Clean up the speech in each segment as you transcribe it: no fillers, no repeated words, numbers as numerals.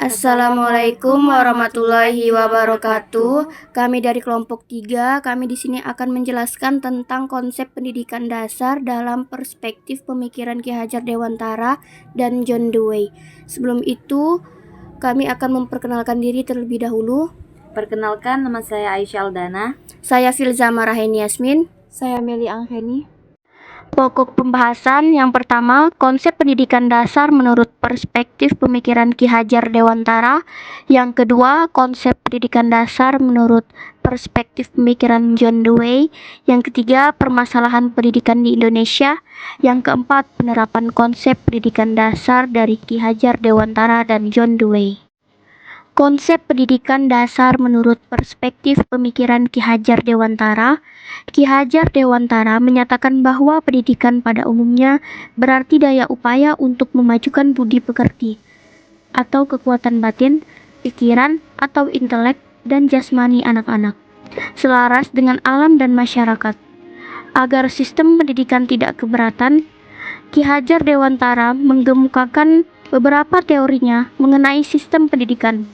Assalamualaikum warahmatullahi wabarakatuh. Kami dari kelompok 3, kami di sini akan menjelaskan tentang konsep pendidikan dasar dalam perspektif pemikiran Ki Hajar Dewantara dan John Dewey. Sebelum itu, kami akan memperkenalkan diri terlebih dahulu. Perkenalkan, nama saya Aisyah Aldana. Saya Filza Maraheni Yasmin. Saya Meli Angheni. Pokok pembahasan yang pertama, konsep pendidikan dasar menurut perspektif pemikiran Ki Hajar Dewantara. Yang kedua, konsep pendidikan dasar menurut perspektif pemikiran John Dewey. Yang ketiga, permasalahan pendidikan di Indonesia. Yang keempat, penerapan konsep pendidikan dasar dari Ki Hajar Dewantara dan John Dewey. Konsep pendidikan dasar menurut perspektif pemikiran Ki Hajar Dewantara. Ki Hajar Dewantara menyatakan bahwa pendidikan pada umumnya berarti daya upaya untuk memajukan budi pekerti atau kekuatan batin, pikiran, atau intelek dan jasmani anak-anak, selaras dengan alam dan masyarakat. Agar sistem pendidikan tidak keberatan, Ki Hajar Dewantara menggemukakan beberapa teorinya mengenai sistem pendidikan.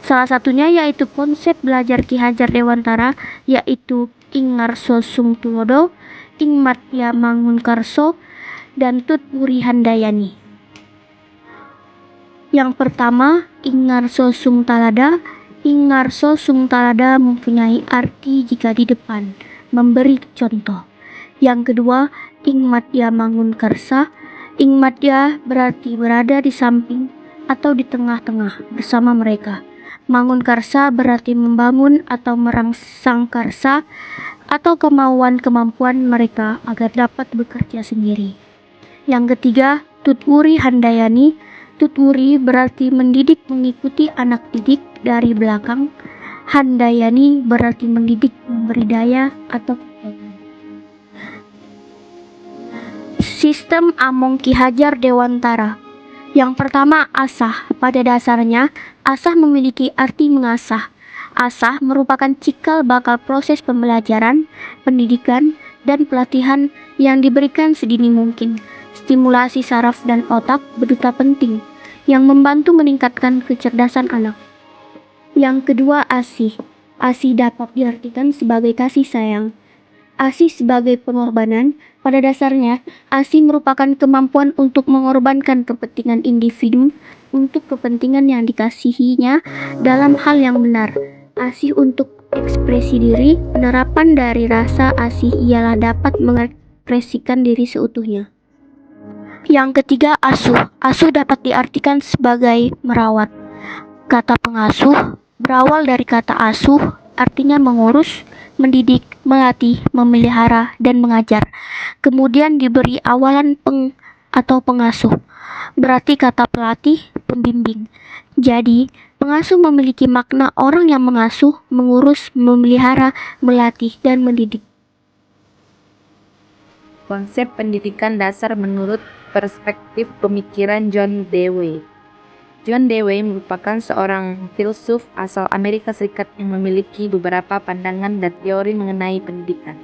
Salah satunya yaitu konsep belajar Ki Hajar Dewantara, yaitu Ing Ngarso Sung Tulodo, Ing Matya Mangunkarso, dan Tut Wuri Handayani. Yang pertama, Ing Ngarso Sung Talada. Ing Ngarso Sung Talada mempunyai arti jika di depan, memberi contoh. Yang kedua, Ing Matya Mangunkarsa. Ing Matya berarti berada di samping atau di tengah-tengah bersama mereka. Mangunkarsa berarti membangun atau merangsang karsa atau kemampuan mereka agar dapat bekerja sendiri. Yang ketiga, Tutwuri Handayani. Tutwuri berarti mendidik mengikuti anak didik dari belakang. Handayani berarti mendidik memberi daya atau sistem Among Ki Hajar Dewantara. Yang pertama, asah. Pada dasarnya, asah memiliki arti mengasah. Asah merupakan cikal bakal proses pembelajaran, pendidikan, dan pelatihan yang diberikan sedini mungkin. Stimulasi saraf dan otak berduta penting yang membantu meningkatkan kecerdasan anak. Yang kedua, asih. Asih dapat diartikan sebagai kasih sayang. Asih sebagai pengorbanan. Pada dasarnya, asih merupakan kemampuan untuk mengorbankan kepentingan individu untuk kepentingan yang dikasihinya dalam hal yang benar. Asih untuk ekspresi diri. Penerapan dari rasa asih ialah dapat mengekspresikan diri seutuhnya. Yang ketiga, asuh. Asuh dapat diartikan sebagai merawat. Kata pengasuh berawal dari kata asuh, artinya mengurus, mendidik, melatih, memelihara, dan mengajar. Kemudian diberi awalan atau pengasuh, berarti kata pelatih, pembimbing. Jadi, pengasuh memiliki makna orang yang mengasuh, mengurus, memelihara, melatih, dan mendidik. Konsep pendidikan dasar menurut perspektif pemikiran John Dewey. John Dewey merupakan seorang filsuf asal Amerika Serikat yang memiliki beberapa pandangan dan teori mengenai pendidikan.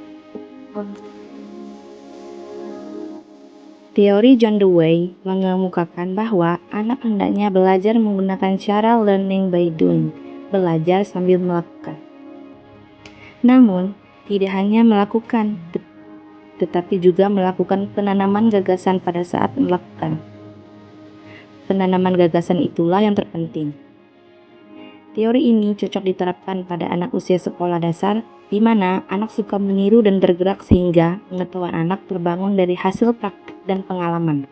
Teori John Dewey mengemukakan bahwa anak hendaknya belajar menggunakan cara learning by doing, belajar sambil melakukan. Namun, tidak hanya melakukan, tetapi juga melakukan penanaman gagasan pada saat melakukan. Penanaman gagasan itulah yang terpenting. Teori ini cocok diterapkan pada anak usia sekolah dasar, di mana anak suka meniru dan bergerak sehingga pengetahuan anak terbangun dari hasil praktik dan pengalaman.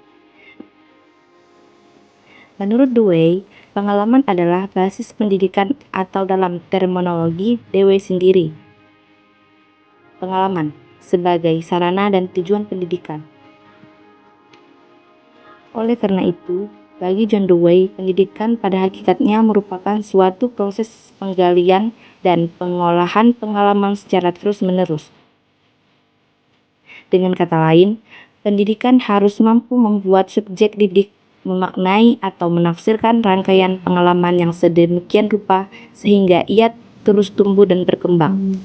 Menurut Dewey, pengalaman adalah basis pendidikan atau dalam terminologi Dewey sendiri, pengalaman sebagai sarana dan tujuan pendidikan. Oleh karena itu, bagi John Dewey, pendidikan pada hakikatnya merupakan suatu proses penggalian dan pengolahan pengalaman secara terus-menerus. Dengan kata lain, pendidikan harus mampu membuat subjek didik memaknai atau menafsirkan rangkaian pengalaman yang sedemikian rupa sehingga ia terus tumbuh dan berkembang.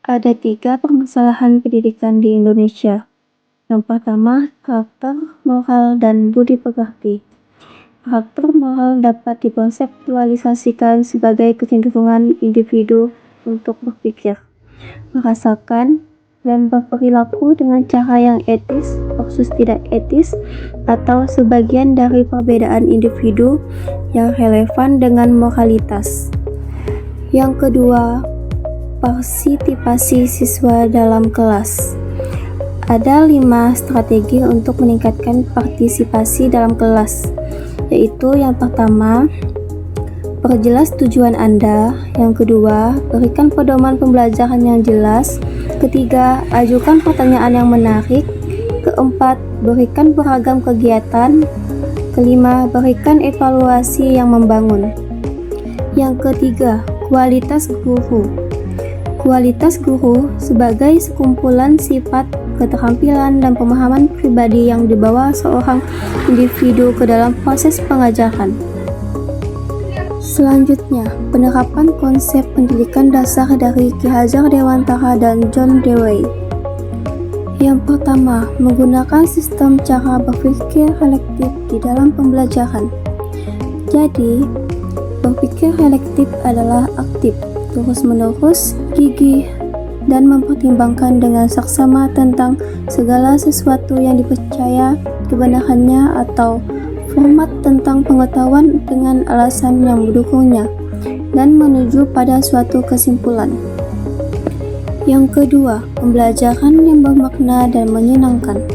Ada 3 permasalahan pendidikan di Indonesia. Yang pertama, karakter, moral, dan budi pekerti. Karakter moral dapat dikonseptualisasikan sebagai kecenderungan individu untuk berpikir, merasakan, dan berperilaku dengan cara yang etis versus tidak etis atau sebagian dari perbedaan individu yang relevan dengan moralitas. Yang kedua, partisipasi siswa dalam kelas. Ada 5 strategi untuk meningkatkan partisipasi dalam kelas, yaitu yang pertama, perjelas tujuan Anda. Yang kedua, berikan pedoman pembelajaran yang jelas. Ketiga, ajukan pertanyaan yang menarik. Keempat, berikan beragam kegiatan. Kelima, berikan evaluasi yang membangun. Yang ketiga, kualitas guru. Kualitas guru sebagai sekumpulan sifat, keterampilan, dan pemahaman pribadi yang dibawa seorang individu ke dalam proses pengajaran. Selanjutnya, penerapan konsep pendidikan dasar dari Ki Hajar Dewantara dan John Dewey. Yang pertama, menggunakan sistem cara berpikir reflektif di dalam pembelajaran. Jadi, berpikir reflektif adalah aktif, terus-menerus, gigih, dan mempertimbangkan dengan saksama tentang segala sesuatu yang dipercaya kebenarannya atau format tentang pengetahuan dengan alasan yang mendukungnya, dan menuju pada suatu kesimpulan. Yang kedua, pembelajaran yang bermakna dan menyenangkan.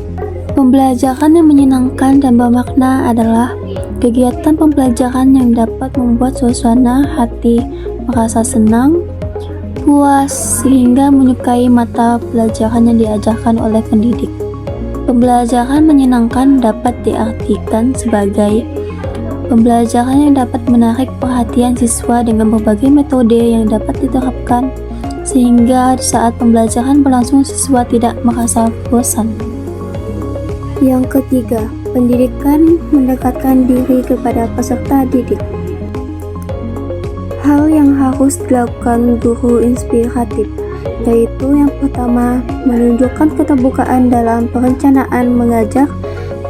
Pembelajaran yang menyenangkan dan bermakna adalah kegiatan pembelajaran yang dapat membuat suasana hati merasa senang, puas, sehingga menyukai mata pelajaran yang diajarkan oleh pendidik. Pembelajaran menyenangkan dapat diartikan sebagai pembelajaran yang dapat menarik perhatian siswa dengan berbagai metode yang dapat diterapkan, sehingga saat pembelajaran berlangsung siswa tidak merasa bosan. Yang ketiga, pendidikan mendekatkan diri kepada peserta didik. Hal yang harus dilakukan guru inspiratif, yaitu yang pertama, menunjukkan keterbukaan dalam perencanaan mengajar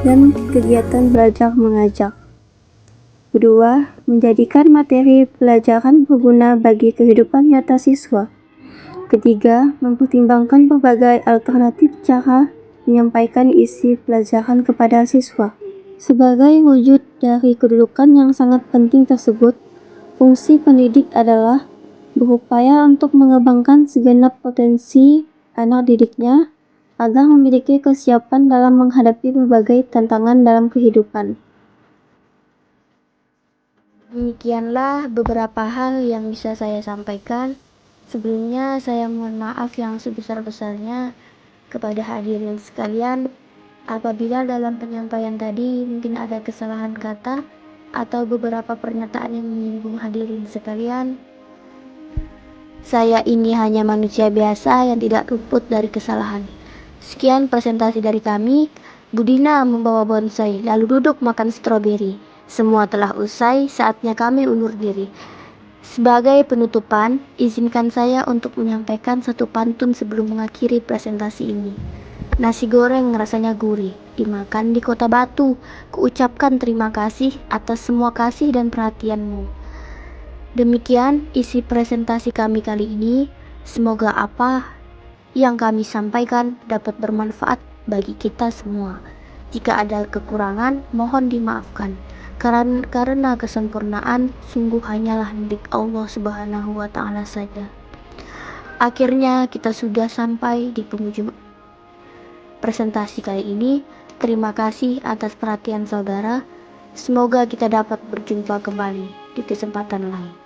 dan kegiatan belajar mengajar. Kedua, menjadikan materi pelajaran berguna bagi kehidupan nyata siswa. Ketiga, mempertimbangkan berbagai alternatif cara menyampaikan isi pelajaran kepada siswa. Sebagai wujud dari kedudukan yang sangat penting tersebut, fungsi pendidik adalah berupaya untuk mengembangkan segenap potensi anak didiknya agar memiliki kesiapan dalam menghadapi berbagai tantangan dalam kehidupan. Demikianlah beberapa hal yang bisa saya sampaikan. Sebelumnya saya mohon maaf yang sebesar-besarnya kepada hadirin sekalian apabila dalam penyampaian tadi mungkin ada kesalahan kata atau beberapa pernyataan yang menyinggung hadirin sekalian. Saya ini hanya manusia biasa yang tidak luput dari kesalahan. Sekian presentasi dari kami. Budina membawa bonsai, lalu duduk makan stroberi. Semua telah usai, saatnya kami undur diri. Sebagai penutupan, izinkan saya untuk menyampaikan satu pantun sebelum mengakhiri presentasi ini. Nasi goreng rasanya gurih, dimakan di kota Batu. Kuucapkan terima kasih atas semua kasih dan perhatianmu. Demikian isi presentasi kami kali ini. Semoga apa yang kami sampaikan dapat bermanfaat bagi kita semua. Jika ada kekurangan, mohon dimaafkan. Karena kesempurnaan sungguh hanyalah milik Allah Subhanahu wa Ta'ala saja. Akhirnya kita sudah sampai di penghujung presentasi kali ini. Terima kasih atas perhatian saudara. Semoga kita dapat berjumpa kembali di kesempatan lain.